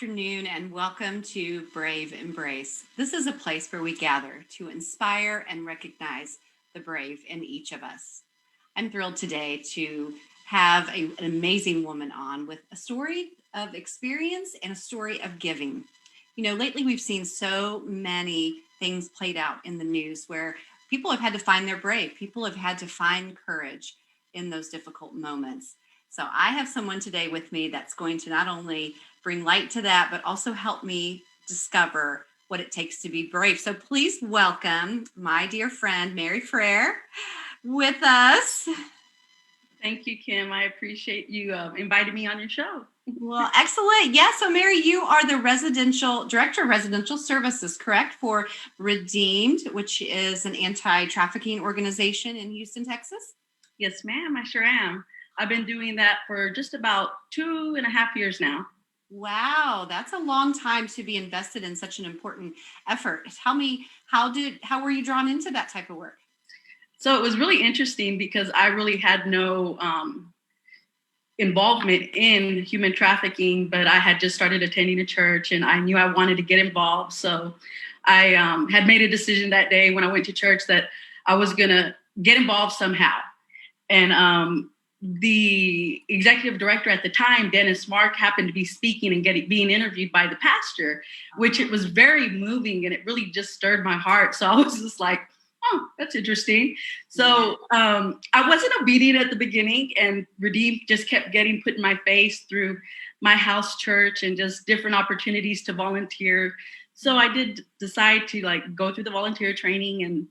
afternoon, and welcome to Brave Embrace. This is a place where we gather to inspire and recognize the brave in each of us. I'm thrilled today to have an amazing woman on with a story of experience and a story of giving. You know, lately we've seen so many things played out in the news where people have had to find their brave, people have had to find courage in those difficult moments. So I have someone today with me that's going to not only bring light to that, but also help me discover what it takes to be brave. So please welcome my dear friend, Mary Fraire, with us. Thank you, Kim. I appreciate you inviting me on your show. Well, excellent. Yeah. So, Mary, you are the director of residential services, correct, for Redeemed, which is an anti-trafficking organization in Houston, Texas? Yes, ma'am. I sure am. I've been doing that for just about 2.5 years now. Wow, that's a long time to be invested in such an important effort. Tell me, how were you drawn into that type of work? So it was really interesting because I really had no involvement in human trafficking, but I had just started attending a church and I knew I wanted to get involved. So I had made a decision that day when I went to church that I was going to get involved somehow. And the executive director at the time, Dennis Mark, happened to be speaking and being interviewed by the pastor, which it was very moving and it really just stirred my heart. So I was just like, oh, that's interesting. So I wasn't obedient at the beginning, and Redeemed just kept getting put in my face through my house church and just different opportunities to volunteer. So I did decide to go through the volunteer training, and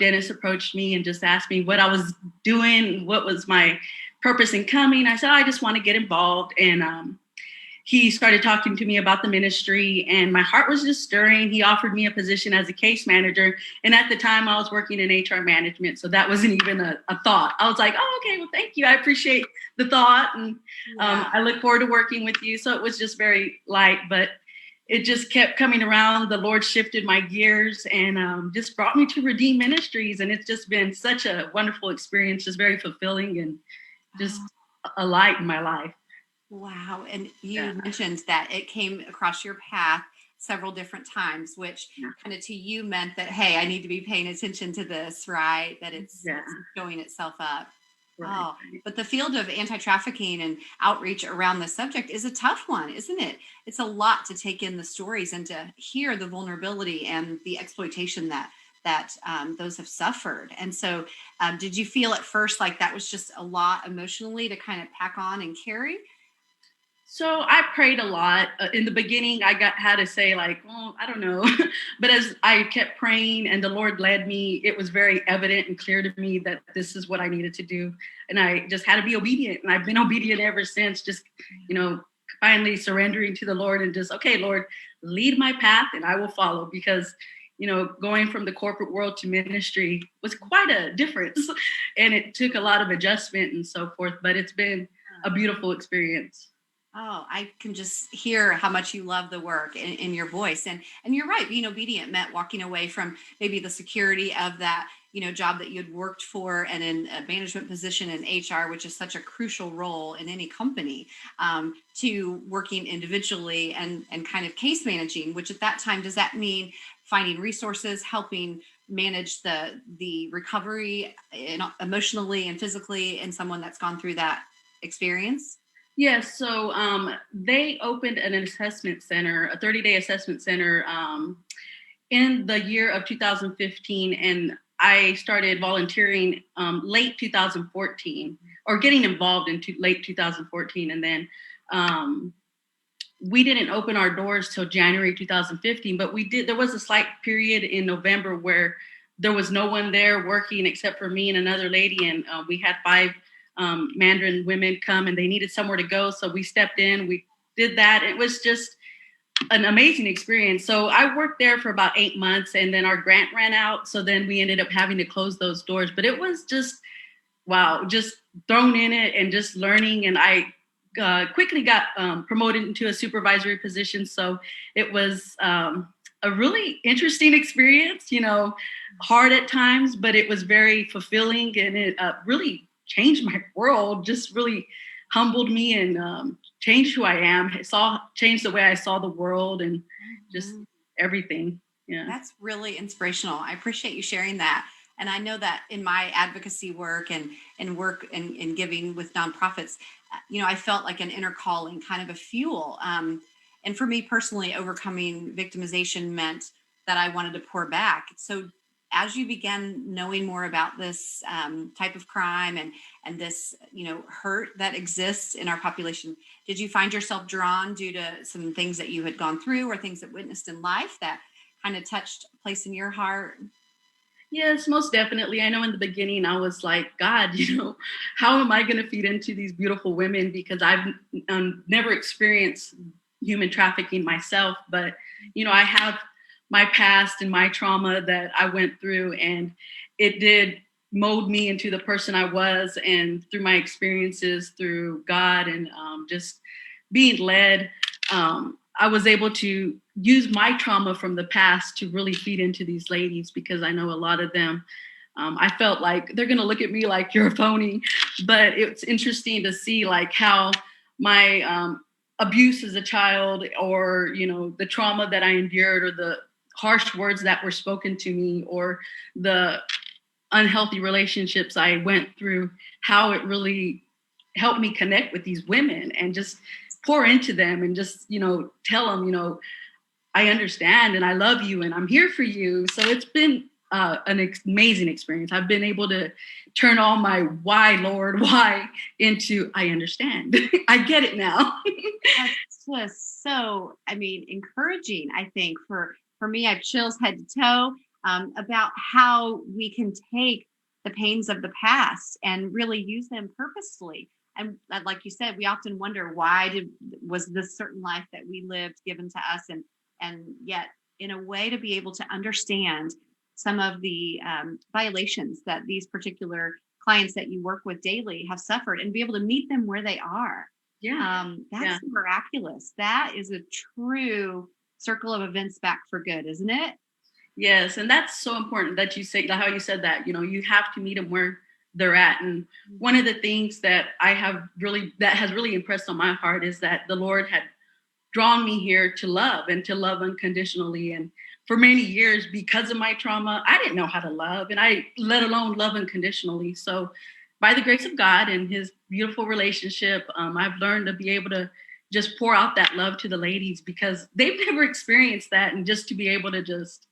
Dennis approached me and just asked me what I was doing, what was my purpose in coming. I said, I just want to get involved. And he started talking to me about the ministry, and my heart was just stirring. He offered me a position as a case manager. And at the time I was working in HR management. So that wasn't even a thought. I was like, oh, okay, well, thank you. I appreciate the thought. And I look forward to working with you. So it was just very light, but it just kept coming around. The Lord shifted my gears and just brought me to Redeemed Ministries. And it's just been such a wonderful experience, just very fulfilling and just a light in my life. Wow. And you mentioned that it came across your path several different times, which kind of to you meant that, hey, I need to be paying attention to this, right? That it's showing itself up. Right. Oh, but the field of anti-trafficking and outreach around the subject is a tough one, isn't it? It's a lot to take in the stories and to hear the vulnerability and the exploitation that those have suffered. And so did you feel at first like that was just a lot emotionally to kind of pack on and carry? So I prayed a lot. In the beginning, I had to say oh, I don't know. But as I kept praying and the Lord led me, it was very evident and clear to me that this is what I needed to do. And I just had to be obedient. And I've been obedient ever since, just, finally surrendering to the Lord and just, okay, Lord, lead my path and I will follow, because going from the corporate world to ministry was quite a difference. And it took a lot of adjustment and so forth. But it's been a beautiful experience. Oh, I can just hear how much you love the work in your voice. And you're right, being obedient meant walking away from maybe the security of that, job that you'd worked for and in a management position in HR, which is such a crucial role in any company, to working individually and kind of case managing, which at that time, does that mean finding resources, helping manage the recovery emotionally and physically in someone that's gone through that experience? Yes, so they opened an assessment center, a 30-day assessment center in the year of 2015, and I started volunteering late 2014, or getting involved in late 2014, and then we didn't open our doors till January 2015, but we did. There was a slight period in November where there was no one there working except for me and another lady, and we had 5 Mandarin women come and they needed somewhere to go. So we stepped in, we did that. It was just an amazing experience. So I worked there for about 8 months and then our grant ran out. So then we ended up having to close those doors, but it was just, wow, just thrown in it and just learning. And I quickly got promoted into a supervisory position. So it was a really interesting experience, hard at times, but it was very fulfilling and it really changed my world, just really humbled me and changed who I am. It changed the way I saw the world and just everything. Yeah. That's really inspirational. I appreciate you sharing that. And I know that in my advocacy work and work and giving with nonprofits, I felt like an inner calling, kind of a fuel. And for me personally, overcoming victimization meant that I wanted to pour back. So as you began knowing more about this type of crime and this, hurt that exists in our population, did you find yourself drawn due to some things that you had gone through or things that witnessed in life that kind of touched a place in your heart? Yes, most definitely. I know in the beginning I was like, God, how am I going to feed into these beautiful women? Because I've never experienced human trafficking myself, but I have my past and my trauma that I went through, and it did mold me into the person I was. And through my experiences, through God and just being led, I was able to use my trauma from the past to really feed into these ladies, because I know a lot of them, I felt like they're going to look at me like you're a phony. But it's interesting to see like how my abuse as a child, or, the trauma that I endured, or the harsh words that were spoken to me, or the unhealthy relationships I went through, how it really helped me connect with these women and just pour into them and just, tell them, I understand and I love you and I'm here for you. So it's been an amazing experience. I've been able to turn all my why, Lord, why into I understand. I get it now. That's just so, encouraging, I think, for me. I have chills head to toe about how we can take the pains of the past and really use them purposefully. And like you said, we often wonder, was this certain life that we lived given to us, and yet in a way to be able to understand some of the violations that these particular clients that you work with daily have suffered, and be able to meet them where they are. Yeah. That's miraculous. That is a true circle of events back for good, isn't it? Yes, and that's so important that you say how you said that. You have to meet them where they're at. And one of the things that has really impressed on my heart is that the Lord had drawn me here to love, and to love unconditionally. And for many years, because of my trauma, I didn't know how to love, and I let alone love unconditionally. So by the grace of God and his beautiful relationship, I've learned to be able to just pour out that love to the ladies, because they've never experienced that. And just to be able to just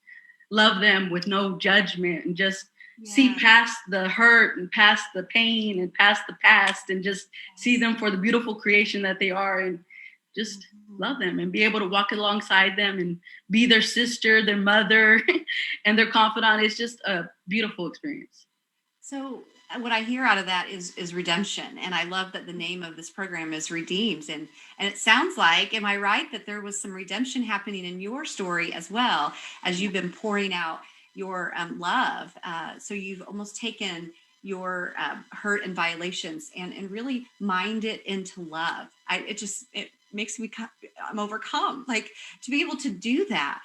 love them with no judgment, and just see past the hurt and past the pain and past the past, and just see them for the beautiful creation that they are, and just love them and be able to walk alongside them and be their sister, their mother, and their confidant. It's just a beautiful experience. So what I hear out of that is redemption, and I love that the name of this program is Redeemed, and it sounds like, am I right, that there was some redemption happening in your story as well, as you've been pouring out your love. So you've almost taken your hurt and violations and really mined it into love. It makes me, I'm overcome, like, to be able to do that.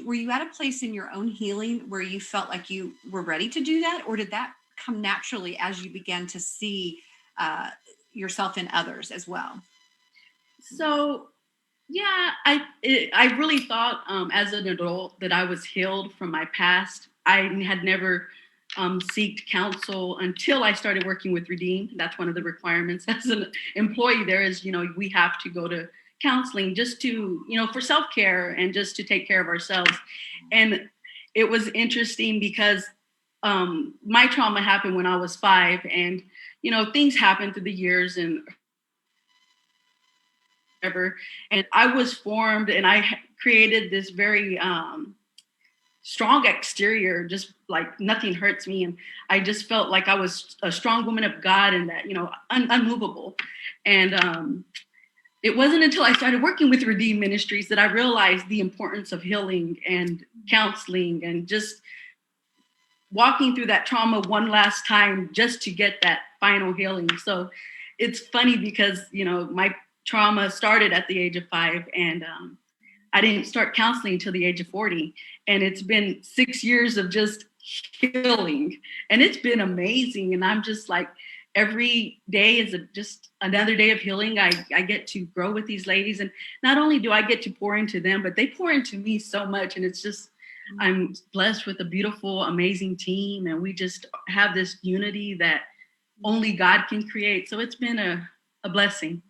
Were you at a place in your own healing where you felt like you were ready to do that, or did that come naturally as you began to see yourself in others as well? So yeah, I really thought as an adult that I was healed from my past. I had never seeked counsel until I started working with Redeemed. That's one of the requirements as an employee. There is, we have to go to counseling just to, for self-care and just to take care of ourselves. And it was interesting because my trauma happened when I was 5, and, things happened through the years and whatever. And I was formed, and I created this very strong exterior, just like nothing hurts me. And I just felt like I was a strong woman of God, and that, unmovable. And it wasn't until I started working with Redeemed Ministries that I realized the importance of healing and counseling, and just walking through that trauma one last time just to get that final healing. So it's funny because, my trauma started at the age of 5, and I didn't start counseling until the age of 40. And it's been 6 years of just healing, and it's been amazing. And I'm just like, every day is just another day of healing. I get to grow with these ladies, and not only do I get to pour into them, but they pour into me so much. And it's just, I'm blessed with a beautiful, amazing team, and we just have this unity that only God can create. So it's been a blessing.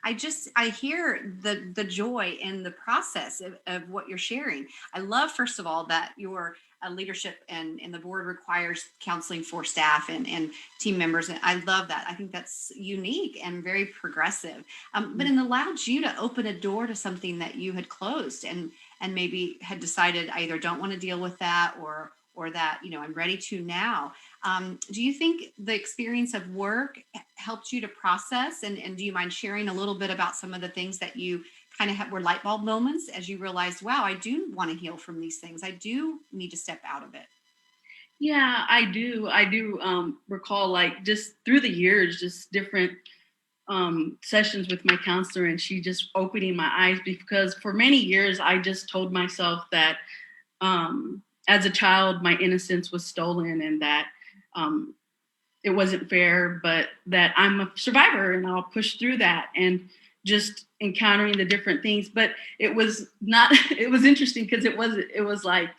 I hear the joy in the process of what you're sharing. I love, first of all, that your leadership and the board requires counseling for staff and team members. And I love that. I think that's unique and very progressive. But it allowed you to open a door to something that you had closed and maybe had decided I either don't want to deal with that or that, I'm ready to now. Do you think the experience of work helped you to process? And do you mind sharing a little bit about some of the things that you kind of were light bulb moments as you realized, wow, I do want to heal from these things. I do need to step out of it. Yeah, I do. I do recall, like, just through the years, just different sessions with my counselor, and she just opening my eyes, because for many years I just told myself that as a child my innocence was stolen, and that it wasn't fair, but that I'm a survivor and I'll push through that, and just encountering the different things. But it was not, it was interesting because it was like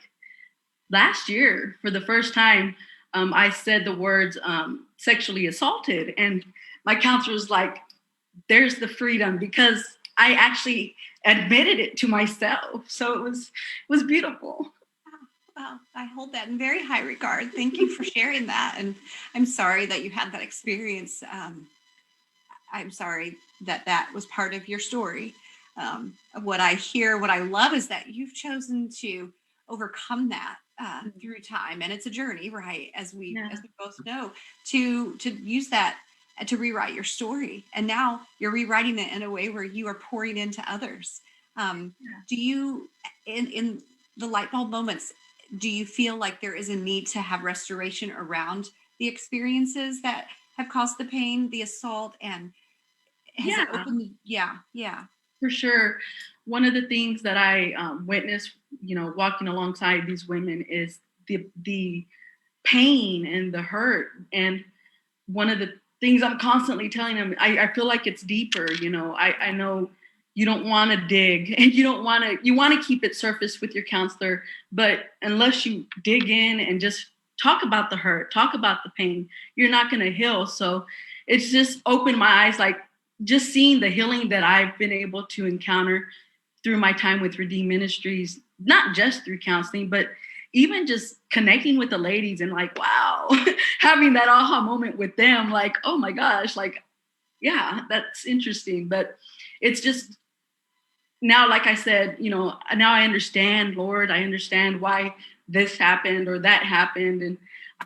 last year for the first time, I said the words sexually assaulted, and my counselor was like, there's the freedom, because I actually admitted it to myself. So it was beautiful. Well, I hold that in very high regard. Thank you for sharing that. And I'm sorry that you had that experience. I'm sorry that that was part of your story. What I hear, what I love is that you've chosen to overcome that through time, and it's a journey, right? As we both know, to use that to rewrite your story, and now you're rewriting it in a way where you are pouring into others. Do you, in the light bulb moments, do you feel like there is a need to have restoration around the experiences that have caused the pain, the assault, and has it opened? Yeah. For sure. One of the things that I witnessed, walking alongside these women, is the pain and the hurt. And one of the things I'm constantly telling them, I feel like it's deeper. I know you don't want to dig, and you want to keep it surface with your counselor, but unless you dig in and just talk about the hurt, talk about the pain, you're not going to heal. So it's just opened my eyes, like, just seeing the healing that I've been able to encounter through my time with Redeemed Ministries, not just through counseling, but even just connecting with the ladies, and like, wow, having that aha moment with them, like, oh my gosh, like, yeah, that's interesting. But it's just now, like I said, now I understand, Lord, I understand why this happened or that happened. And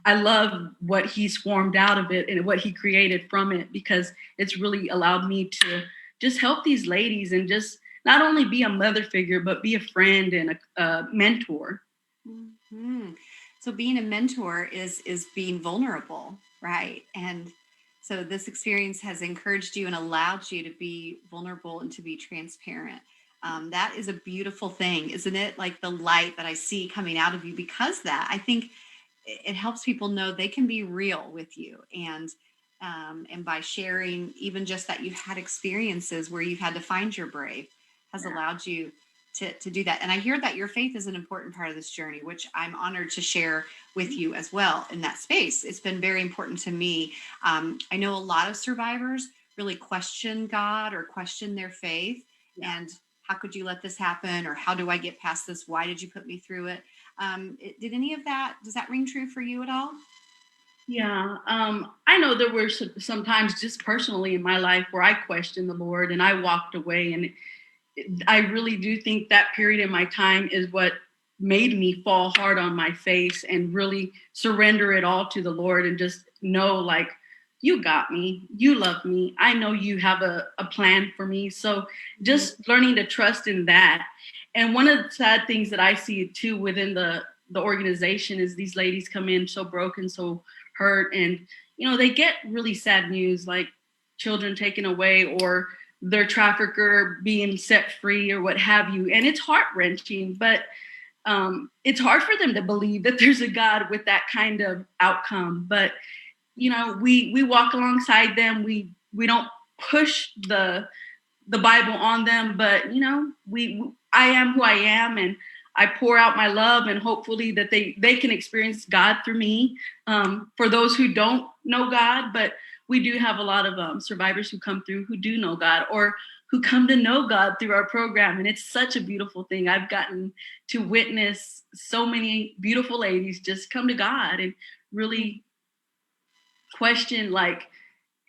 I love what he's formed out of it and what he created from it, because it's really allowed me to just help these ladies and just not only be a mother figure, but be a friend and a mentor. Mm-hmm. So being a mentor is being vulnerable, right? And so this experience has encouraged you and allowed you to be vulnerable and to be transparent. That is a beautiful thing, isn't it? Like the light that I see coming out of you, because that I think it helps people know they can be real with you, and by sharing even just that you've had experiences where you've had to find your brave has allowed you to do that. And I hear that your faith is an important part of this journey, which I'm honored to share with you as well in that space. It's been very important to me. I know a lot of survivors really question God or question their faith, and how could you let this happen? Or how do I get past this? Why did you put me through it? Did any of that, does that ring true for you at all? Yeah. I know there were some times just personally in my life where I questioned the Lord and I walked away. And I really do think that period in my time is what made me fall hard on my face and really surrender it all to the Lord, and just know, like, you got me, you love me, I know you have a plan for me. So just learning to trust in that. And one of the sad things that I see too within the organization is these ladies come in so broken, so hurt, and they get really sad news, like children taken away or their trafficker being set free or what have you. And it's heart-wrenching, but it's hard for them to believe that there's a God with that kind of outcome. But we walk alongside them. We don't push the Bible on them, but I am who I am, and I pour out my love, and hopefully that they can experience God through me. For those who don't know God, but we do have a lot of survivors who come through who do know God, or who come to know God through our program, and it's such a beautiful thing. I've gotten to witness so many beautiful ladies just come to God and really question, like,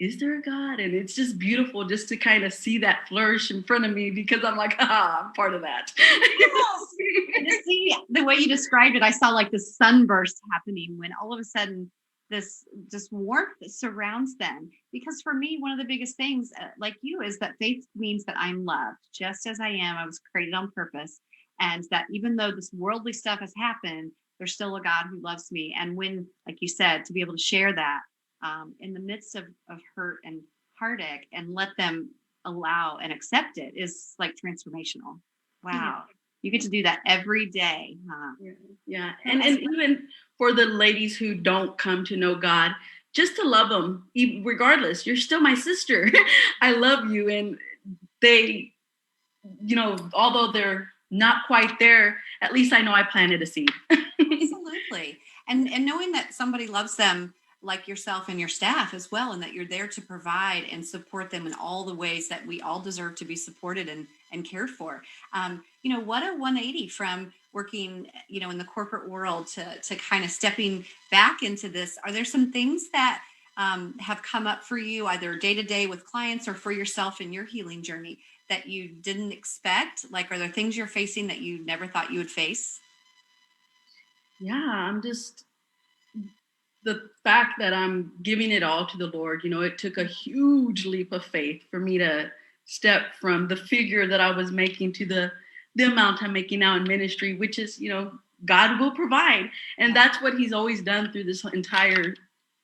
is there a God? And it's just beautiful just to kind of see that flourish in front of me, because I'm like, I'm part of that. Yes. And to see the way you described it, I saw like this sunburst happening when all of a sudden this just warmth surrounds them. Because for me, one of the biggest things, like you, is that faith means that I'm loved just as I am. I was created on purpose. And that even though this worldly stuff has happened, there's still a God who loves me. And when, like you said, to be able to share that in the midst of hurt and heartache and let them allow and accept it is like transformational. Wow. You get to do that every day, huh? Yeah. And even for the ladies who don't come to know God, just to love them, regardless, you're still my sister. I love you. And they, although they're not quite there, at least I know I planted a seed. Absolutely. And knowing that somebody loves them like yourself and your staff as well, and that you're there to provide and support them in all the ways that we all deserve to be supported and cared for. What a 180 from working, in the corporate world to kind of stepping back into this. Are there some things that have come up for you either day to day with clients or for yourself in your healing journey that you didn't expect? Like, are there things you're facing that you never thought you would face? Yeah, the fact that I'm giving it all to the Lord, it took a huge leap of faith for me to step from the figure that I was making to the amount I'm making now in ministry, which is, God will provide. And that's what he's always done through this entire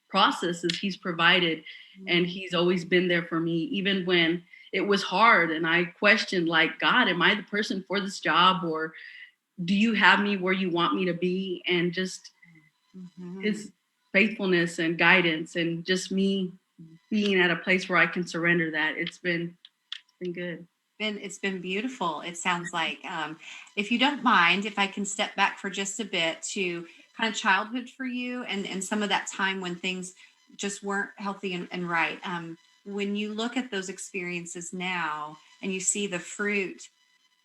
process, is he's provided, and he's always been there for me, even when it was hard. And I questioned, like, God, am I the person for this job, or do you have me where you want me to be? And just his faithfulness and guidance, and just me being at a place where I can surrender that. It's been good. It's been beautiful. It sounds like, if you don't mind, if I can step back for just a bit to kind of childhood for you, and some of that time when things just weren't healthy and right. When you look at those experiences now and you see the fruit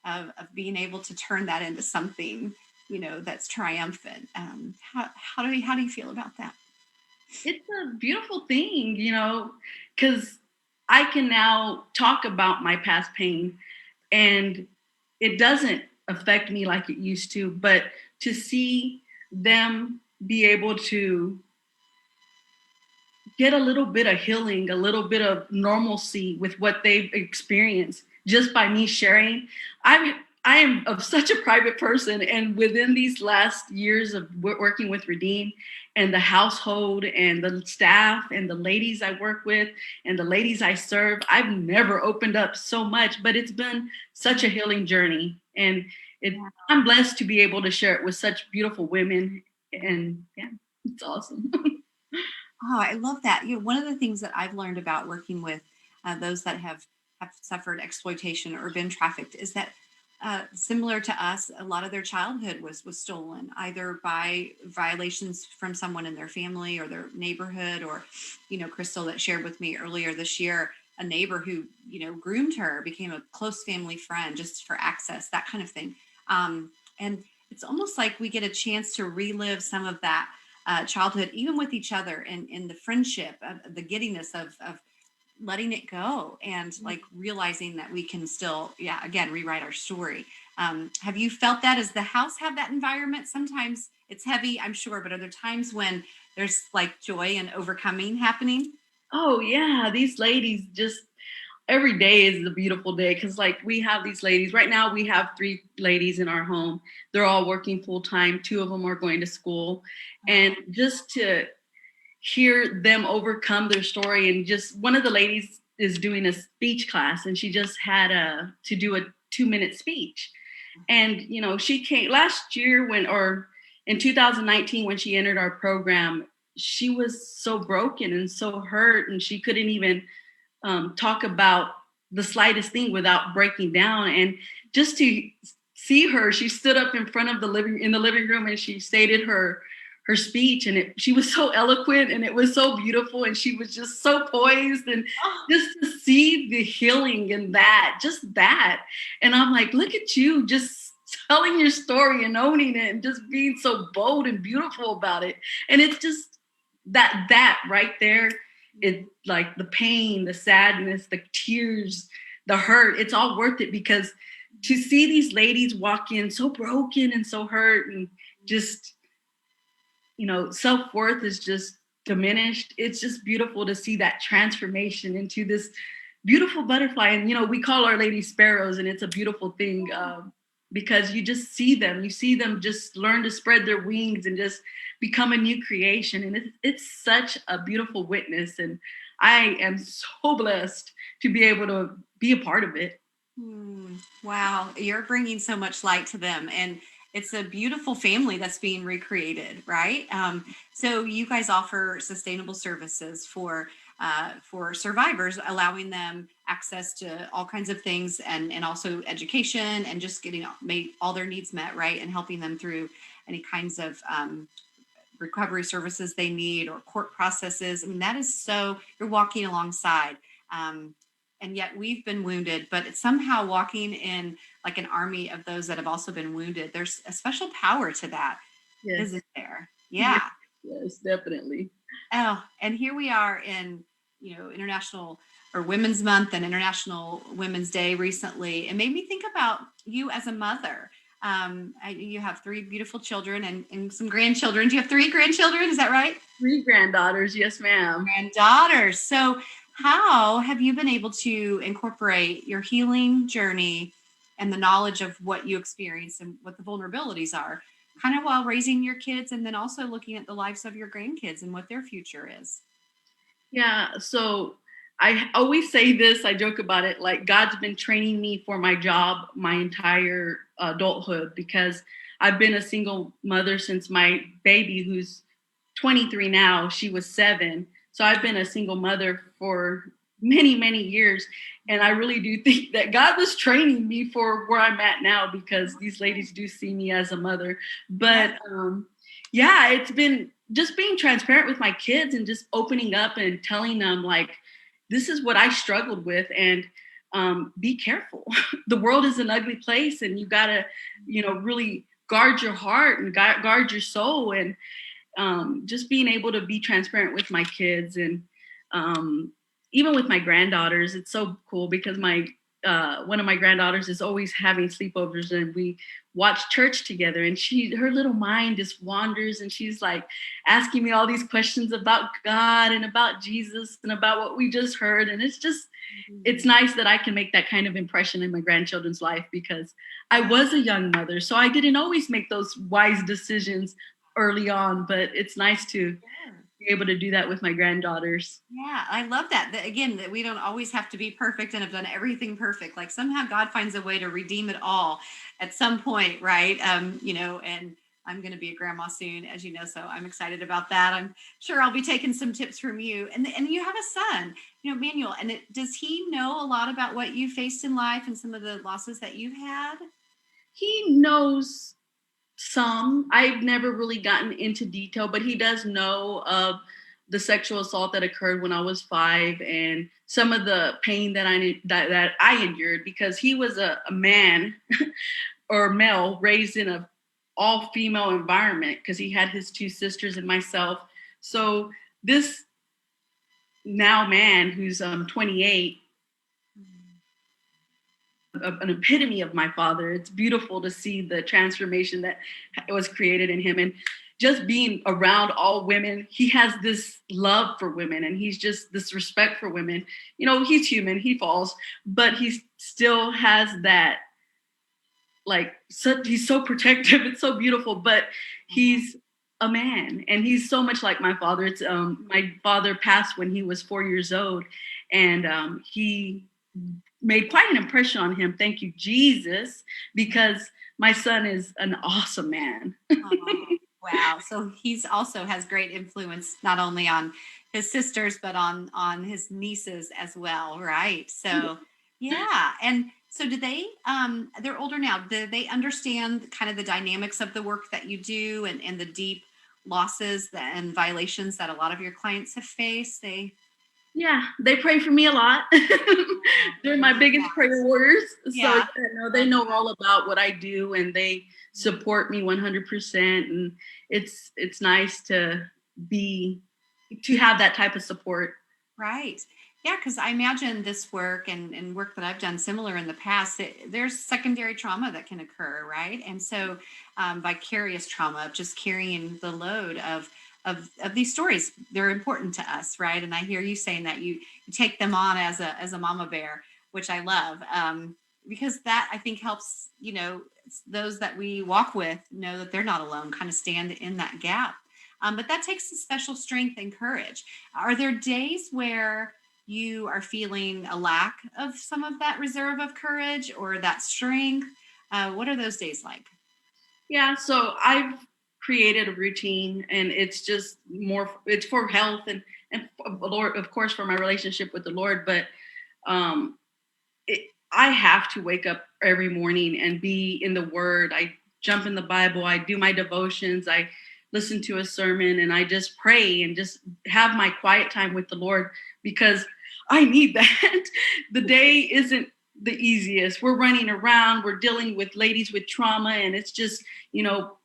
of being able to turn that into something, that's triumphant. How do you feel about that? It's a beautiful thing, because I can now talk about my past pain, and it doesn't affect me like it used to. But to see them be able to get a little bit of healing, a little bit of normalcy with what they've experienced just by me sharing. I am of such a private person, and within these last years of working with Redeemed and the household and the staff and the ladies I work with and the ladies I serve, I've never opened up so much, but it's been such a healing journey. And I'm blessed to be able to share it with such beautiful women. And yeah, it's awesome. Oh, I love that. One of the things that I've learned about working with those that have suffered exploitation or been trafficked is that, similar to us, a lot of their childhood was stolen either by violations from someone in their family or their neighborhood, or, Crystal that shared with me earlier this year, a neighbor who, groomed her, became a close family friend just for access, that kind of thing. And it's almost like we get a chance to relive some of that childhood, even with each other, and in the friendship, the giddiness of letting it go, and like realizing that we can still, again, rewrite our story. Have you felt that? Does the house have that environment? Sometimes it's heavy, I'm sure, but are there times when there's like joy and overcoming happening? Oh yeah, these ladies, just every day is a beautiful day, because like we have these ladies right now. We have 3 ladies in our home. They're all working full time. 2 of them are going to school, and just to hear them overcome their story. And just one of the ladies is doing a speech class, and she just had to do a 2-minute speech. And she came last year, or in 2019, when she entered our program, she was so broken and so hurt, and she couldn't even talk about the slightest thing without breaking down. And just to see her, she stood up in front of the living room, and she stated her speech, and she was so eloquent, and it was so beautiful, and she was just so poised, and just to see the healing in that, just that. And I'm like, look at you, just telling your story and owning it, and just being so bold and beautiful about it. And it's just that right there, it, like, the pain, the sadness, the tears, the hurt, it's all worth it, because to see these ladies walk in so broken and so hurt, and just, self-worth is just diminished. It's just beautiful to see that transformation into this beautiful butterfly. And we call our ladies sparrows, and it's a beautiful thing, because you just see them. You see them just learn to spread their wings and just become a new creation. And it's such a beautiful witness. And I am so blessed to be able to be a part of it. Wow, you're bringing so much light to them, and it's a beautiful family that's being recreated, right? So you guys offer sustainable services for survivors, allowing them access to all kinds of things, and also education, and just getting all their needs met, right? And helping them through any kinds of recovery services they need, or court processes. I mean, that is so, you're walking alongside. And yet we've been wounded, but it's somehow walking in like an army of those that have also been wounded. There's a special power to that, Yes. isn't there? Yeah. Yes, definitely. Oh, and here we are in, International or Women's Month and International Women's Day recently. It made me think about you as a mother. You have 3 beautiful children and some grandchildren. Do you have 3 grandchildren? Is that right? 3 granddaughters. Yes, ma'am. Granddaughters. So how have you been able to incorporate your healing journey and the knowledge of what you experience and what the vulnerabilities are, kind of while raising your kids, and then also looking at the lives of your grandkids and what their future is? Yeah. So I always say this, I joke about it, like God's been training me for my job my entire adulthood, because I've been a single mother since my baby, who's 23 now, she was 7. So I've been a single mother for many, many years. And I really do think that God was training me for where I'm at now, because these ladies do see me as a mother. But yeah, it's been just being transparent with my kids, and just opening up and telling them, like, this is what I struggled with, and be careful. The world is an ugly place, and you gotta, really guard your heart and guard your soul. And just being able to be transparent with my kids, and even with my granddaughters, it's so cool, because my one of my granddaughters is always having sleepovers, and we watch church together, and her little mind just wanders, and she's like asking me all these questions about God and about Jesus and about what we just heard. And it's nice that I can make that kind of impression in my grandchildren's life, because I was a young mother, so I didn't always make those wise decisions early on, but it's nice to be able to do that with my granddaughters. Yeah, I love that. Again, that we don't always have to be perfect and have done everything perfect. Like somehow God finds a way to redeem it all at some point, right? And I'm going to be a grandma soon, as you know, so I'm excited about that. I'm sure I'll be taking some tips from you. And you have a son, Manuel. And does he know a lot about what you faced in life and some of the losses that you've had? He knows some. I've never really gotten into detail, but he does know of the sexual assault that occurred when I was 5, and some of the pain that I endured, because he was a man or male raised in a all female environment, because he had his 2 sisters and myself. So this now man, who's 28, an epitome of my father. It's beautiful to see the transformation that was created in him. And just being around all women, he has this love for women, and he's just this respect for women. He's human, he falls, but he still has that, like, he's so protective. It's so beautiful, but he's a man, and he's so much like my father. It's my father passed when he was 4 years old, and he made quite an impression on him. Thank you, Jesus, because my son is an awesome man. Wow. So he's also has great influence not only on his sisters but on his nieces as well, right? So yeah. And so do they they're older now. Do they understand kind of the dynamics of the work that you do and the deep losses and violations that a lot of your clients have faced? They Yeah, they pray for me a lot. oh, They're I my love biggest that. prayer warriors. So Yeah. they Love know that. all about what I do, and they support me 100%. And it's nice be to have that type of support. Right. Yeah, because I imagine this work and work that I've done similar in the past, there's secondary trauma that can occur, right? And so vicarious trauma of just carrying the load of these stories, they're important to us, right? And I hear you saying that you take them on as a mama bear, which I love, because that I think helps, those that we walk with know that they're not alone, kind of stand in that gap. But that takes a special strength and courage. Are there days where you are feeling a lack of some of that reserve of courage or that strength? What are those days like? Yeah, so I've created a routine, and it's just more. It's for health and Lord, of course, for my relationship with the Lord. But um, I have to wake up every morning and be in the Word. I jump in the Bible. I do my devotions. I listen to a sermon, and I just pray and just have my quiet time with the Lord because I need that. The day isn't the easiest. We're running around. We're dealing with ladies with trauma, and it's just you know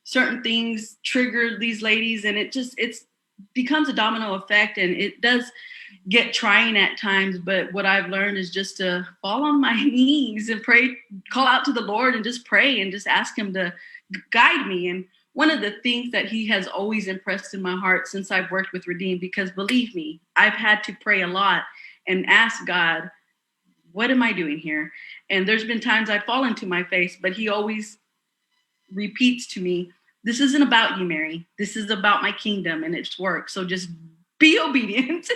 certain things trigger these ladies, and it's becomes a domino effect, and it does get trying at times. But what I've learned is just to fall on my knees and pray, call out to the Lord and just pray and just ask him to guide me. And one of the things that he has always impressed in my heart since I've worked with Redeemed, because believe me, I've had to pray a lot and ask God, what am I doing here? And there's been times I've fallen to my face, but he always repeats to me, this isn't about you, Mary. This is about my kingdom and its work. So just be obedient.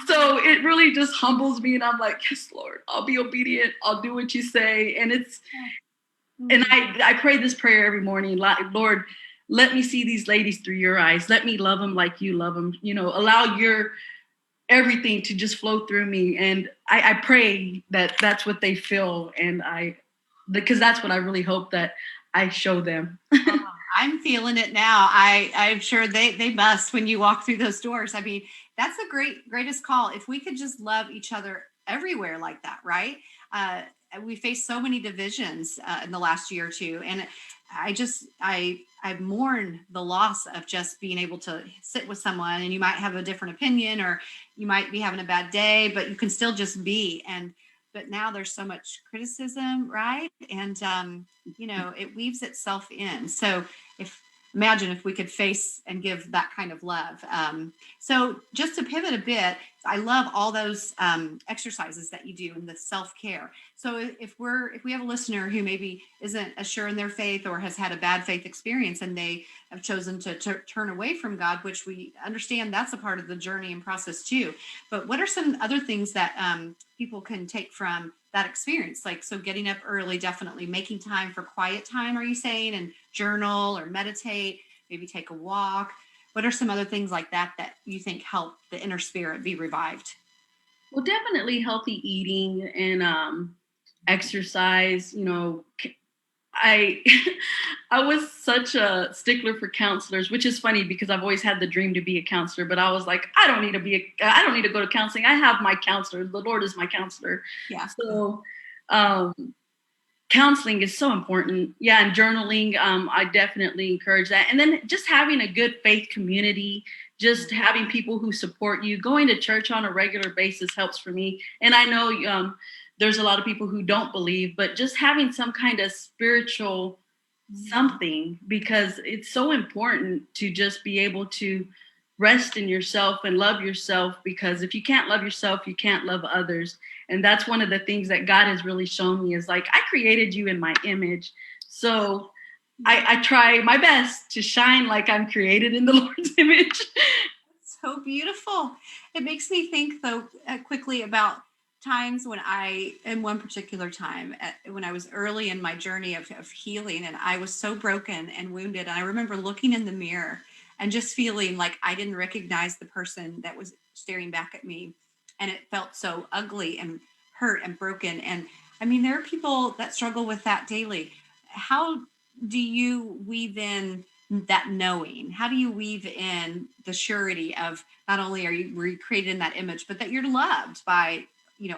So it really just humbles me. And I'm like, yes, Lord, I'll be obedient. I'll do what you say. And I pray this prayer every morning. Lord, let me see these ladies through your eyes. Let me love them like you love them. Allow your everything to just flow through me. And I pray that that's what they feel. Because that's what I really hope that I show them. Oh, I'm feeling it now. I'm sure they must when you walk through those doors. I mean, that's the greatest call. If we could just love each other everywhere like that, right? Uh, we face so many divisions in the last year or two, and I mourn the loss of just being able to sit with someone, and you might have a different opinion, or you might be having a bad day, but you can still just be. And but now there's so much criticism, right? And it weaves itself in. So if imagine if we could face and give that kind of love. So just to pivot a bit, I love all those exercises that you do in the self-care. So if we have a listener who maybe isn't as sure in their faith or has had a bad faith experience and they have chosen to turn away from God, which we understand that's a part of the journey and process too. But what are some other things that people can take from that experience? Like, so getting up early, definitely making time for quiet time, are you saying, and journal or meditate, maybe take a walk. What are some other things like that you think help the inner spirit be revived? Well, definitely healthy eating and exercise. I I was such a stickler for counselors, which is funny because I've always had the dream to be a counselor. But I was like, I don't need to go to counseling. I have my counselor. The Lord is my counselor. Yeah. So um, counseling is so important. Yeah, and journaling, I definitely encourage that. And then just having a good faith community, just having people who support you. Going to church on a regular basis helps for me. And I know there's a lot of people who don't believe, but just having some kind of spiritual something, because it's so important to just be able to rest in yourself and love yourself, because if you can't love yourself, you can't love others. And that's one of the things that God has really shown me is like, I created you in my image. So I try my best to shine like I'm created in the Lord's image. So beautiful. It makes me think, though, quickly about times when in one particular time, when I was early in my journey of healing, and I was so broken and wounded. And I remember looking in the mirror and just feeling like I didn't recognize the person that was staring back at me. And it felt so ugly and hurt and broken. And I mean, there are people that struggle with that daily. How do you weave in that knowing? How do you weave in the surety of not only were you created in that image, but that you're loved by,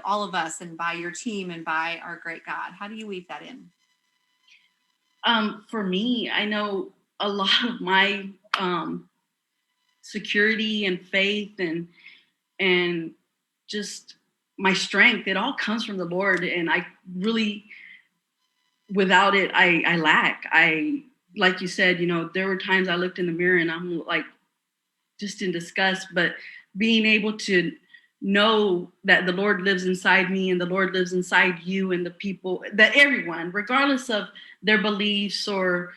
all of us, and by your team, and by our great God? How do you weave that in? For me, I know a lot of my security and faith and just my strength, it all comes from the Lord. And I really, without it, I lack. Like you said, there were times I looked in the mirror and I'm like just in disgust, but being able to know that the Lord lives inside me and the Lord lives inside you and the people, that everyone, regardless of their beliefs or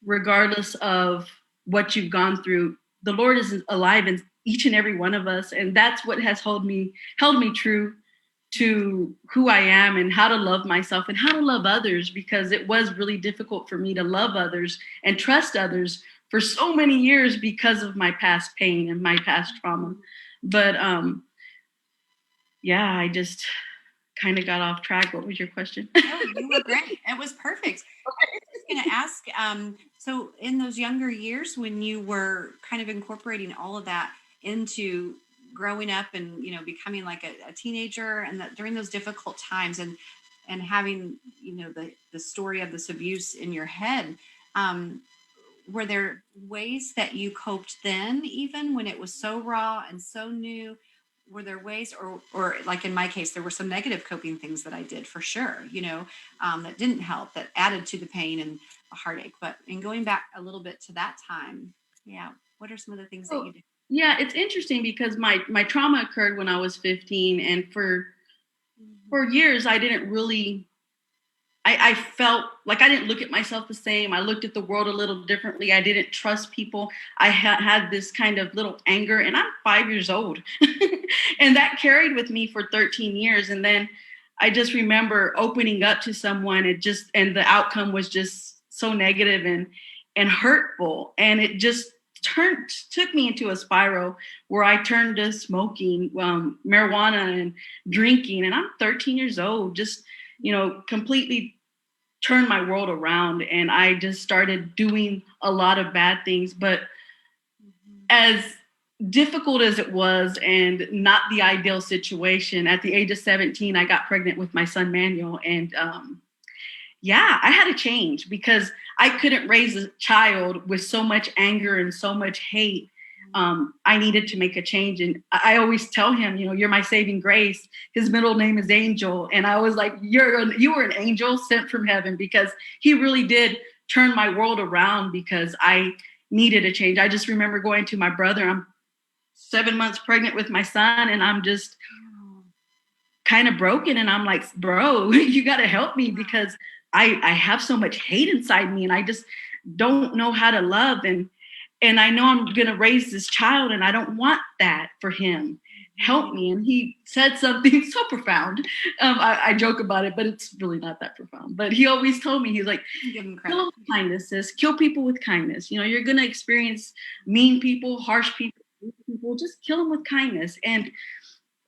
regardless of what you've gone through, the Lord is alive in each and every one of us. And that's what has held me true to who I am and how to love myself and how to love others, because it was really difficult for me to love others and trust others for so many years because of my past pain and my past trauma. But yeah, I just kind of got off track. What was your question? Oh, you were great. It was perfect. I was just going to ask, so in those younger years when you were kind of incorporating all of that into growing up and, becoming like a teenager, and that during those difficult times, and having, the story of this abuse in your head, were there ways that you coped then, even when it was so raw and so new? Were there ways, or like in my case, there were some negative coping things that I did for sure, that didn't help, that added to the pain and the heartache? But in going back a little bit to that time, yeah, what are some of the things that you did? Yeah, it's interesting because my trauma occurred when I was 15, and for years I didn't really, I felt like I didn't look at myself the same. I looked at the world a little differently. I didn't trust people. I had this kind of little anger, and I'm 5 years old. And that carried with me for 13 years. And then I just remember opening up to someone, and the outcome was just so negative and hurtful. And it just took me into a spiral where I turned to smoking, marijuana and drinking. And I'm 13 years old, just, completely turned my world around. And I just started doing a lot of bad things. But as difficult as it was, and not the ideal situation, at the age of 17, I got pregnant with my son, Manuel. And I had to change, because I couldn't raise a child with so much anger and so much hate. I needed to make a change. And I always tell him, you're my saving grace. His middle name is Angel. And I was like, you were an angel sent from heaven, because he really did turn my world around, because I needed a change. I just remember going to my brother. I'm 7 months pregnant with my son, and I'm just kind of broken. And I'm like, bro, you got to help me, because I have so much hate inside me, and I just don't know how to love. And I know I'm going to raise this child, and I don't want that for him. Help me. And he said something so profound. I joke about it, but it's really not that profound. But he always told me, he's like, kill them with kindness, sis. Kill people with kindness. You're going to experience mean people, harsh people, just kill them with kindness. And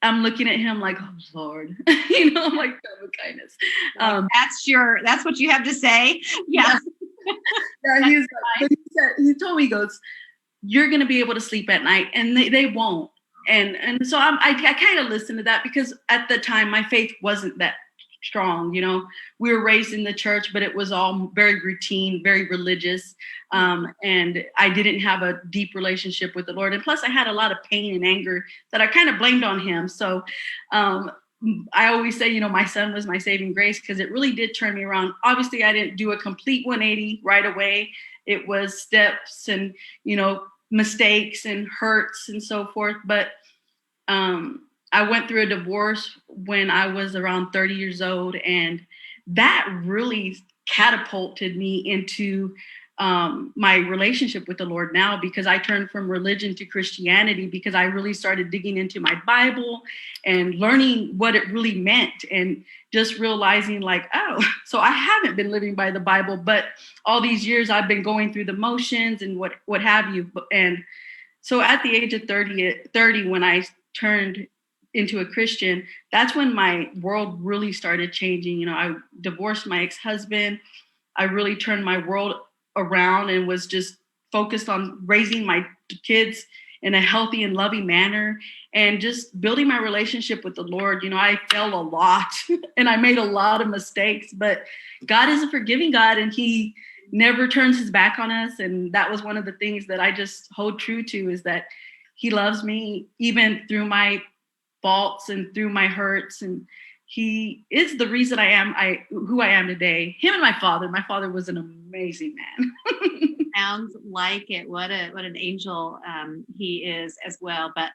I'm looking at him like, oh Lord, I'm like, with kindness. That's what you have to say. Yeah. Yeah, he told me, he goes, you're going to be able to sleep at night, and they won't. And so I kind of listened to that, because at the time my faith wasn't that strong. We were raised in the church, but it was all very routine, very religious. And I didn't have a deep relationship with the Lord. And plus I had a lot of pain and anger that I kind of blamed on him. So I always say, my son was my saving grace, because it really did turn me around. Obviously, I didn't do a complete 180 right away. It was steps and, mistakes and hurts and so forth. But I went through a divorce when I was around 30 years old. And that really catapulted me into my relationship with the Lord now, because I turned from religion to Christianity, because I really started digging into my Bible and learning what it really meant, and just realizing like, oh, so I haven't been living by the Bible, but all these years I've been going through the motions and what have you. And so at the age of 30, when I turned into a Christian, that's when my world really started changing. I divorced my ex-husband. I really turned my world around and was just focused on raising my kids in a healthy and loving manner, and just building my relationship with the Lord. I fell a lot and I made a lot of mistakes, but God is a forgiving God, and he never turns his back on us. And that was one of the things that I just hold true to, is that he loves me even through my faults and through my hurts. And he is the reason who I am today. Him and my father. My father was an amazing man. Sounds like it. What an angel he is as well. But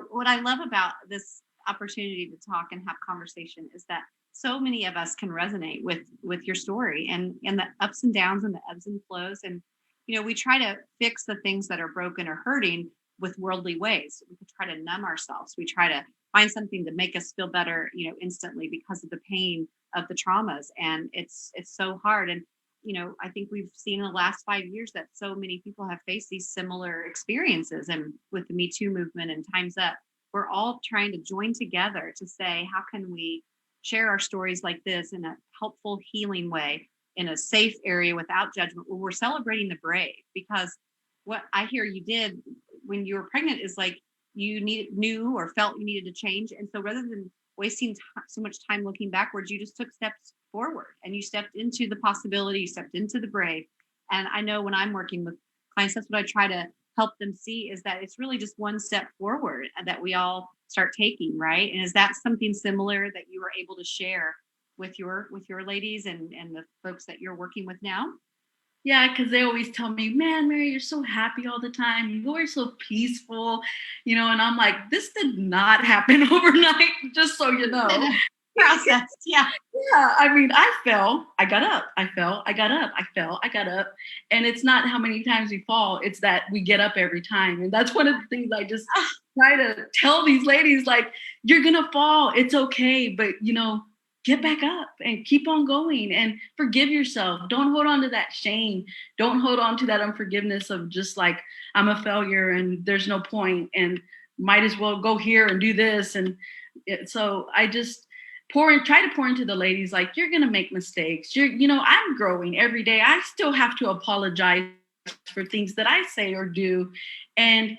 what I love about this opportunity to talk and have conversation is that so many of us can resonate with your story, and the ups and downs and the ebbs and flows. And we try to fix the things that are broken or hurting with worldly ways. We could try to numb ourselves. We try to find something to make us feel better, instantly, because of the pain of the traumas. And it's so hard. And I think we've seen in the last 5 years that so many people have faced these similar experiences. And with the Me Too movement and Time's Up, we're all trying to join together to say, how can we share our stories like this in a helpful, healing way, in a safe area without judgment, where we're celebrating the brave? Because what I hear you did when you were pregnant is like, you knew or felt you needed to change. And so rather than wasting so much time looking backwards, you just took steps forward, and you stepped into the possibility, you stepped into the brave. And I know when I'm working with clients, that's what I try to help them see, is that it's really just one step forward that we all start taking, right? And is that something similar that you were able to share with your ladies and the folks that you're working with now? Yeah, because they always tell me, man, Mary, you're so happy all the time. You are so peaceful, and I'm like, this did not happen overnight, just so you know. Process. Yeah. Yeah. I mean, I fell, I got up, I fell, I got up, I fell, I got up. And it's not how many times we fall, it's that we get up every time. And that's one of the things I just try to tell these ladies, like, you're going to fall. It's okay. But, get back up and keep on going and forgive yourself. Don't hold on to that shame. Don't hold on to that unforgiveness of just like, I'm a failure and there's no point and might as well go here and do this. And so I just try to pour into the ladies, like, you're going to make mistakes. I'm growing every day. I still have to apologize for things that I say or do. And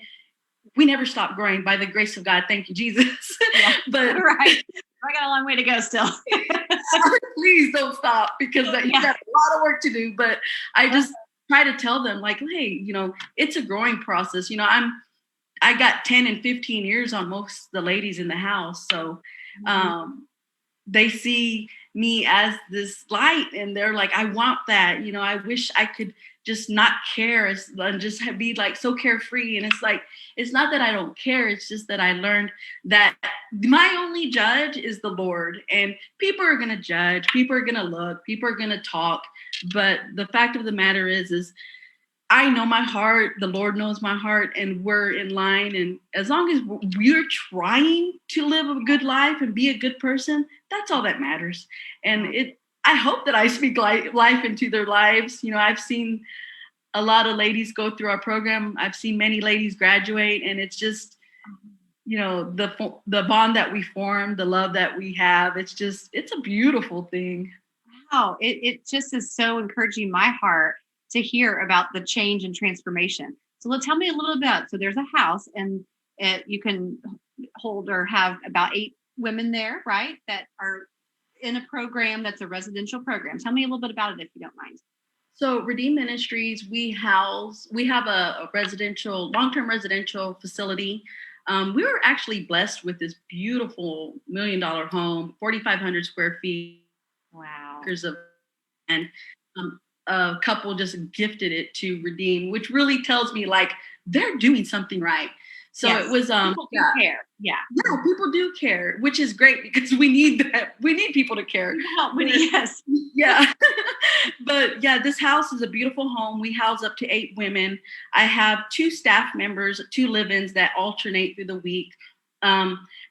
we never stop growing by the grace of God. Thank you, Jesus. Yeah, but right. I got a long way to go still. Please don't stop, because you got a lot of work to do. But I just try to tell them, like, hey, it's a growing process. I got 10 and 15 years on most of the ladies in the house. So they see me as this light, and they're like, I want that. I wish I could just not care and just be like so carefree. And it's like, it's not that I don't care. It's just that I learned that my only judge is the Lord, and people are going to judge. People are going to look, people are going to talk. But the fact of the matter is I know my heart, the Lord knows my heart, and we're in line. And as long as we're trying to live a good life and be a good person, that's all that matters. And I hope that I speak life into their lives. I've seen a lot of ladies go through our program. I've seen many ladies graduate, and it's just, the bond that we form, the love that we have. It's a beautiful thing. Wow. It just is so encouraging my heart to hear about the change and transformation. So tell me a little bit. So there's a house, and you can hold or have about 8 women there, right? That are in a program that's a residential program. Tell me a little bit about it, if you don't mind. So Redeemed Ministries, we have a long-term residential facility. We were actually blessed with this beautiful $1 million home, 4,500 square feet. Wow. And a couple just gifted it to Redeem, which really tells me, like, they're doing something right. So yes. it was People do care. Yeah. yeah, people do care, which is great because we need that. We need people to care. Yes. Yeah. But yeah, this house is a beautiful home. We house up to 8 women. I have 2 staff members, 2 live-ins that alternate through the week.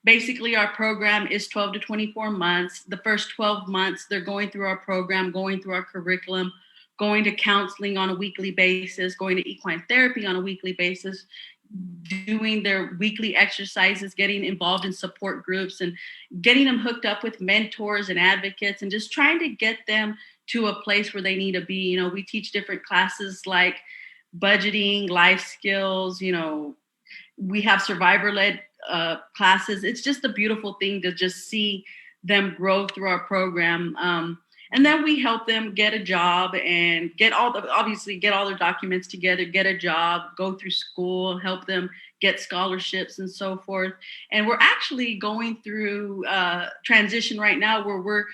Basically, our program is 12 to 24 months. The first 12 months, they're going through our program, going through our curriculum, going to counseling on a weekly basis, going to equine therapy on a weekly basis, doing their weekly exercises, getting involved in support groups, and getting them hooked up with mentors and advocates, and just trying to get them to a place where they need to be. You know, we teach different classes like budgeting, life skills, you know, we have survivor-led classes. It's just a beautiful thing to just see them grow through our program. And then we help them get a job and get all their documents together, get a job, go through school, help them get scholarships and so forth. And we're actually going through transition right now where we're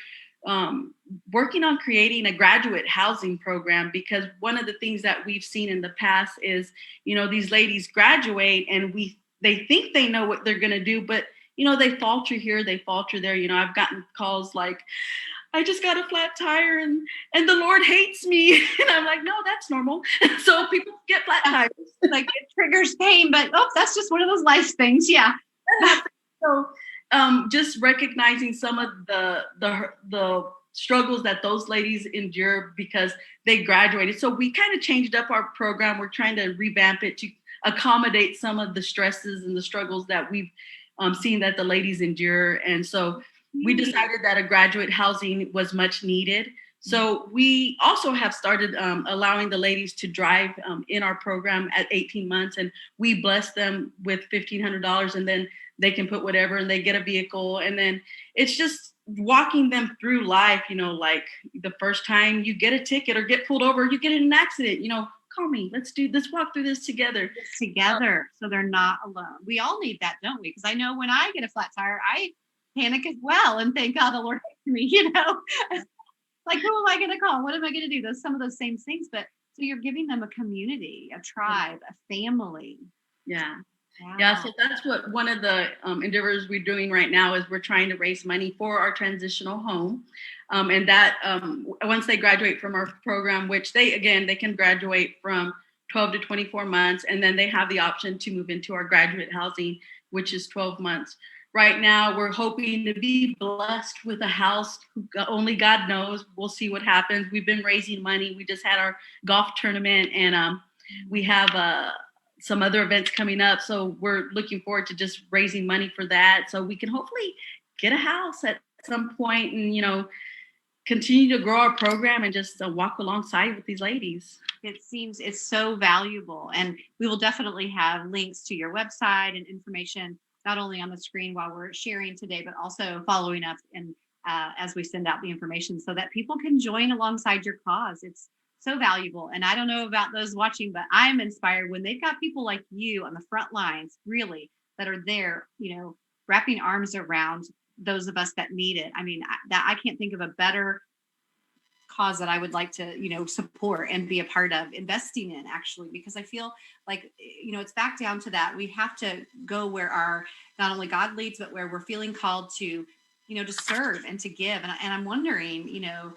working on creating a graduate housing program, because one of the things that we've seen in the past is, you know, these ladies graduate and they think they know what they're going to do, but you know, they falter here, they falter there. You know, I've gotten calls like, I just got a flat tire and the Lord hates me. And I'm like, no, that's normal. So people get flat tires. Like it triggers pain, but that's just one of those life things. Yeah. So just recognizing some of the struggles that those ladies endure because they graduated. So we kind of changed up our program. We're trying to revamp it to accommodate some of the stresses and the struggles that we've seen that the ladies endure. And so we decided that a graduate housing was much needed. So we also have started allowing the ladies to drive in our program at 18 months, and we bless them with $1,500, and then they can put whatever and they get a vehicle. And then it's just walking them through life, you know, like the first time you get a ticket or get pulled over, you get in an accident, you know, call me, let's walk through this together. So they're not alone. We all need that, don't we? Because I know when I get a flat tire, I panic as well and thank God the Lord hates me, you know. Like, who am I going to call? What am I going to do? Some of those same things, but so you're giving them a community, a tribe, a family. Yeah. Wow. Yeah, so that's what one of the endeavors we're doing right now is we're trying to raise money for our transitional home. And that once they graduate from our program, which they can graduate from 12 to 24 months, and then they have the option to move into our graduate housing, which is 12 months. Right now, we're hoping to be blessed with a house. Only God knows. We'll see what happens. We've been raising money. We just had our golf tournament, and we have some other events coming up. So we're looking forward to just raising money for that, so we can hopefully get a house at some point and, you know, continue to grow our program and just walk alongside with these ladies. It seems it's so valuable. And we will definitely have links to your website and information, not only on the screen while we're sharing today, but also following up and as we send out the information so that people can join alongside your cause. It's so valuable. And I don't know about those watching, but I'm inspired when they've got people like you on the front lines, really, that are there, you know, wrapping arms around those of us that need it. I mean, I can't think of a better cause that I would like to, you know, support and be a part of investing in, actually, because I feel like, you know, it's back down to that. We have to go where our, not only God leads, but where we're feeling called to, you know, to serve and to give. And I'm wondering, you know,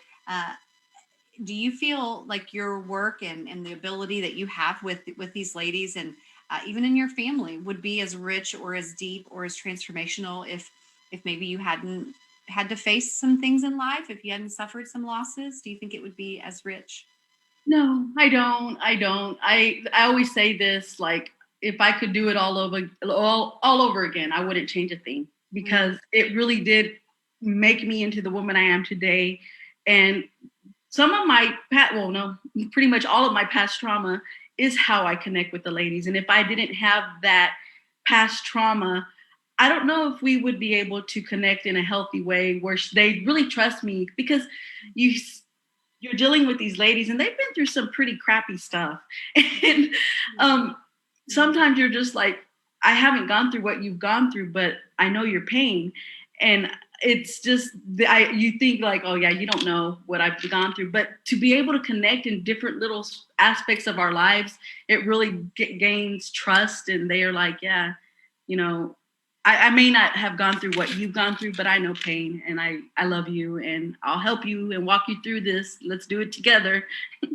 do you feel like your work and the ability that you have with these ladies and even in your family would be as rich or as deep or as transformational if maybe you hadn't had to face some things in life, if you hadn't suffered some losses? Do you think it would be as rich? No, I don't. I always say this, like, if I could do it all over again, I wouldn't change a thing, because it really did make me into the woman I am today. And some of my pretty much all of my past trauma is how I connect with the ladies. And if I didn't have that past trauma, I don't know if we would be able to connect in a healthy way where they really trust me, because you're dealing with these ladies and they've been through some pretty crappy stuff. And sometimes you're just like, I haven't gone through what you've gone through, but I know your pain. And it's just, you think like, oh yeah, you don't know what I've gone through. But to be able to connect in different little aspects of our lives, it really gains trust. And they are like, yeah, you know, I may not have gone through what you've gone through, but I know pain, and I love you, and I'll help you and walk you through this. Let's do it together. Wow,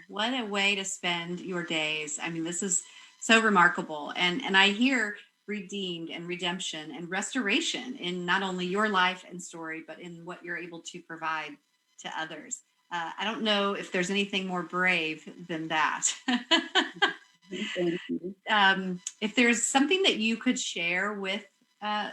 what a way to spend your days. I mean, this is so remarkable. And I hear redeemed and redemption and restoration in not only your life and story, but in what you're able to provide to others. I don't know if there's anything more brave than that. Thank you. If there's something that you could share with uh,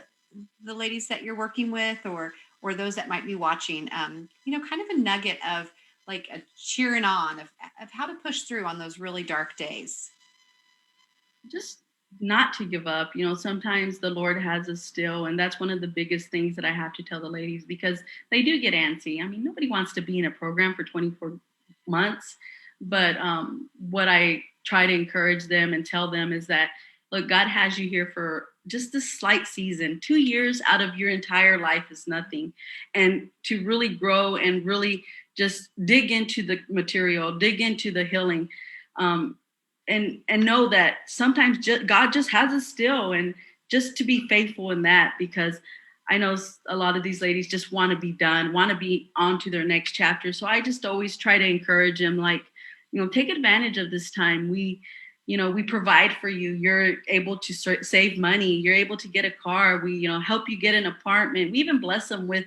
the ladies that you're working with, or those that might be watching, kind of a nugget of like a cheering on of how to push through on those really dark days. Just not to give up. Sometimes the Lord has us still, and that's one of the biggest things that I have to tell the ladies, because they do get antsy. I mean, nobody wants to be in a program for 24 months, but what I try to encourage them and tell them is that, look, God has you here for just this slight season. 2 years out of your entire life is nothing, and to really grow and really just dig into the material, dig into the healing. Um, and know that sometimes God just has us still, and just to be faithful in that, because I know a lot of these ladies just want to be done, want to be on to their next chapter. So I just always try to encourage them, like, take advantage of this time. We provide for you. You're able to save money. You're able to get a car. We, help you get an apartment. We even bless them with,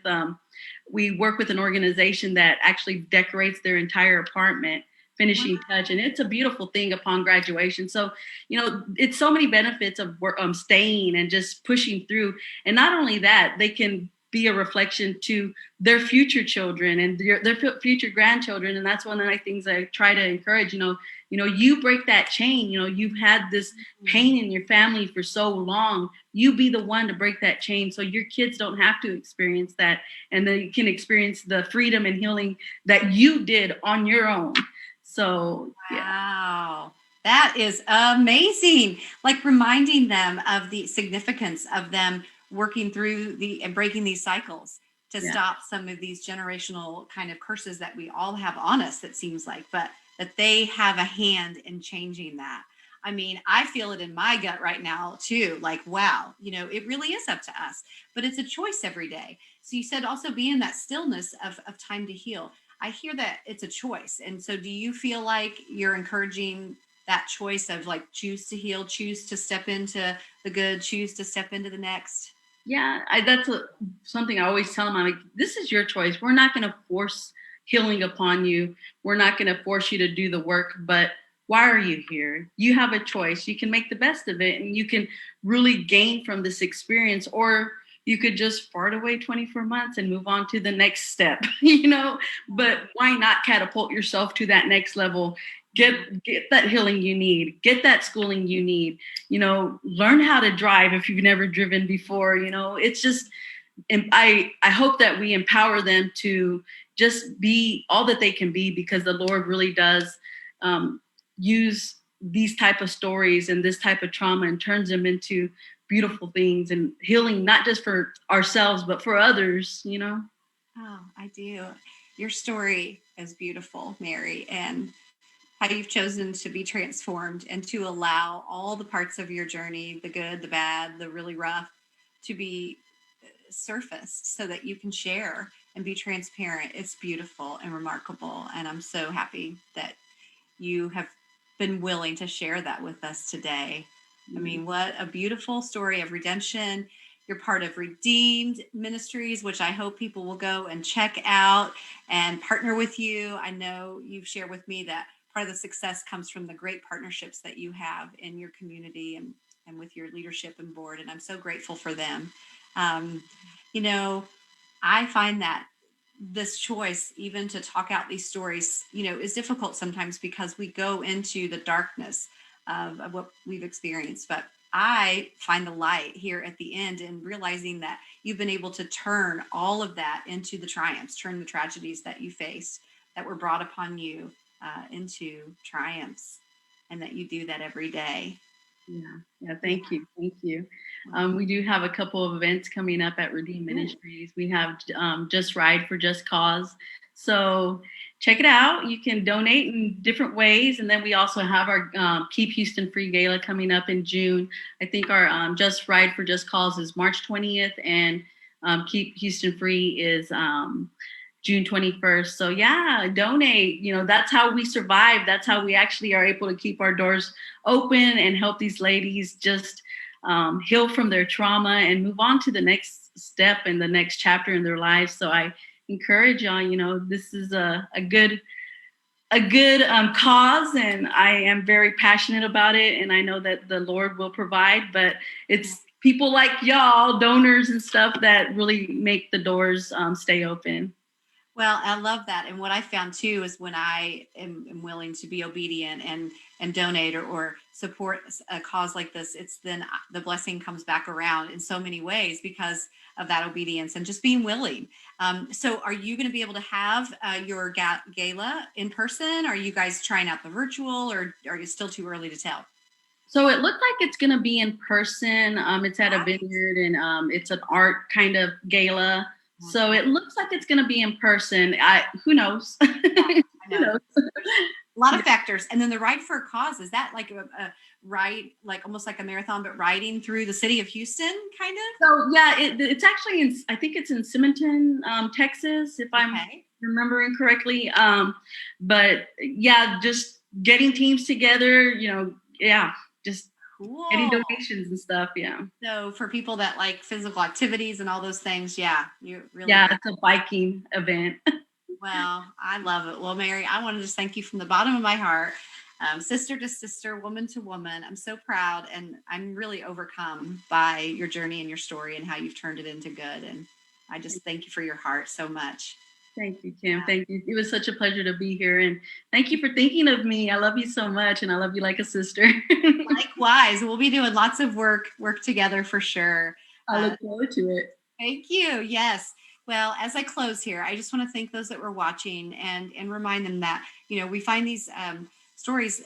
we work with an organization that actually decorates their entire apartment, finishing touch, and it's a beautiful thing upon graduation. So it's so many benefits of staying and just pushing through. And not only that, they can be a reflection to their future children and their future grandchildren. And that's one of the things I try to encourage. You break that chain. You've had this pain in your family for so long. You be the one to break that chain, so your kids don't have to experience that, and they can experience the freedom and healing that you did on your own. So, yeah. Wow. That is amazing. Like reminding them of the significance of them working through and breaking these cycles to stop some of these generational kind of curses that we all have on us, it seems like, but that they have a hand in changing that. I mean, I feel it in my gut right now too. Like, wow, it really is up to us, but it's a choice every day. So you said also be in that stillness of time to heal. I hear that it's a choice. And so do you feel like you're encouraging that choice of like choose to heal, choose to step into the good, choose to step into the next? Yeah, that's something I always tell them. I'm like, this is your choice. We're not going to force healing upon you. We're not going to force you to do the work, but why are you here? You have a choice. You can make the best of it, and you can really gain from this experience, or you could just fart away 24 months and move on to the next step, but why not catapult yourself to that next level? Get that healing you need, get that schooling you need, learn how to drive if you've never driven before. It's just, and I hope that we empower them to just be all that they can be, because the Lord really does use these type of stories and this type of trauma and turns them into beautiful things and healing, not just for ourselves, but for others, Oh, I do. Your story is beautiful, Mary, and how you've chosen to be transformed and to allow all the parts of your journey, the good, the bad, the really rough, to be surfaced so that you can share and be transparent. It's beautiful and remarkable. And I'm so happy that you have been willing to share that with us today. I mean, what a beautiful story of redemption. You're part of Redeemed Ministries, which I hope people will go and check out and partner with you. I know you've shared with me that part of the success comes from the great partnerships that you have in your community and with your leadership and board. And I'm so grateful for them. Um, I find that this choice, even to talk out these stories, is difficult sometimes because we go into the darkness of what we've experienced. But I find the light here at the end and realizing that you've been able to turn all of that into the triumphs, turn the tragedies that you faced that were brought upon you into triumphs, and that you do that every day. Yeah. Thank you. We do have a couple of events coming up at Redeemed Ministries. We have Just Ride for Just Cause. So check it out. You can donate in different ways. And then we also have our Keep Houston Free Gala coming up in June. I think our Just Ride for Just Cause is March 20th, and Keep Houston Free is June 21st. So yeah, donate. You know, that's how we survive. That's how we actually are able to keep our doors open and help these ladies just heal from their trauma and move on to the next step and the next chapter in their lives. So I encourage y'all, you know, this is a good cause, and I am very passionate about it, and I know that the Lord will provide, but it's people like y'all, donors and stuff, that really make the doors stay open. Well, I love that. And what I found too is when I am willing to be obedient and donate or support a cause like this, it's then the blessing comes back around in so many ways because of that obedience and just being willing. So, are you going to be able to have your gala in person? Are you guys trying out the virtual, or are you still too early to tell? So it looked like it's going to be in person. It's at a Right. vineyard, and it's an art kind of gala. So it looks like it's going to be in person. Who knows? Yeah, I Who know. knows? A lot of factors. And then the Ride for a Cause, is that like a ride, like almost like a marathon, but riding through the city of Houston, kind of? So yeah, it's actually in. I think it's in Simonton, Texas, if I'm Okay. remembering correctly. But yeah, just getting teams together. You know, yeah, just getting Cool. donations and stuff. Yeah, So for people that like physical activities and all those things, yeah, you really yeah, got. it's a biking event. Well, I love it. Well, Mary, I want to just thank you from the bottom of my heart, sister to sister, woman to woman. I'm so proud, and I'm really overcome by your journey and your story and how you've turned it into good. And I just thank you for your heart so much. Thank you, Kim. Thank you. It was such a pleasure to be here. And thank you for thinking of me. I love you so much. And I love you like a sister. Likewise, we'll be doing lots of work together for sure. I Uh, look forward to it. Thank you. Yes. Well, as I close here, I just want to thank those that were watching and remind them that we find these stories,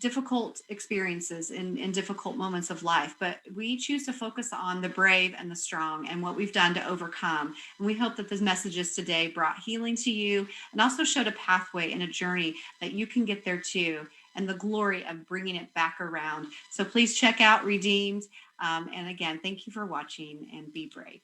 difficult experiences in difficult moments of life, but we choose to focus on the brave and the strong and what we've done to overcome. And we hope that these messages today brought healing to you and also showed a pathway and a journey that you can get there too, and the glory of bringing it back around. So please check out Redeemed. And again, thank you for watching, and be brave.